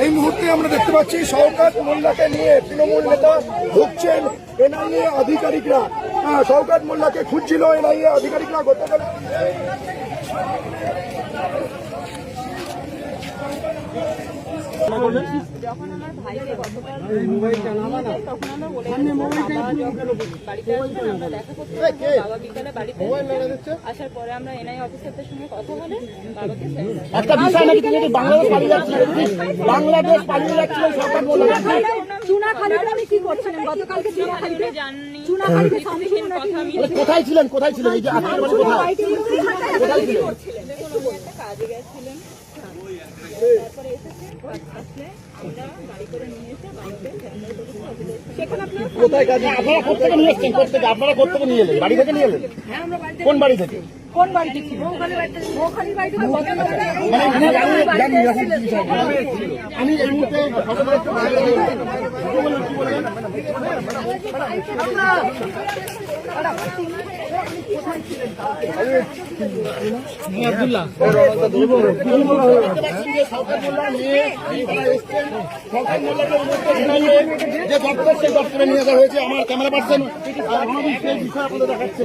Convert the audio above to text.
এই মুহূর্তে আমরা দেখতে পাচ্ছি শওকত মোল্লাকে নিয়ে তৃণমূল নেতা ঢুকছেন। এনআইএ আধিকারিকরা শওকত মোল্লাকে খুঁজছিল এনআইএ আধিকারিকরা গতকাল। যখন আমার ভাইকে গতকাল তখন আমরা বলে বাড়িতে আসবেন, আমরা দেখা করতে বাবা বিকালে বাড়িতে আসার পরে আমরা এনআই অফিসারদের সঙ্গে কথা বলে বাবাকে একটা বিষয় নাকি তিনি বাংলাদেশ পালিয়ে যাচ্ছিলেন, বাংলাদেশ পালিয়ে যাচ্ছিলেন শওকত মোল্লা। চুনাখালীতে আমি কি করছিলেন গতকালকে? চুনাখালীতে জাননি, চুনাখালীতে কথা আমি কোথায় ছিলেন এই যে আপনার বাড়ি কোথায় ছিলেন? কোনো একটা কাজে গেছিলেন, তারপরে এসেছেন, আসলে আমরা গাড়ি করে নিয়ে এসে বাড়িতে সেখানে আপনার কোথায় কাজে? আপনারা কোথেকে নিয়ে এসছেন? আপনারা কোথেকে নিয়ে এলেন? বাড়ি থেকে নিয়ে এলেন? কোন বাড়ি থেকে? কোন বাড়িতে ছিল? মৌখালীর বাড়িতে আমি এই মুহূর্তে যে দপ্তর সেই দপ্তরে নিয়ে যাওয়া হয়েছে। আমার ক্যামেরা পার্সন সেই বিষয়ে আপনাদের দেখাচ্ছে।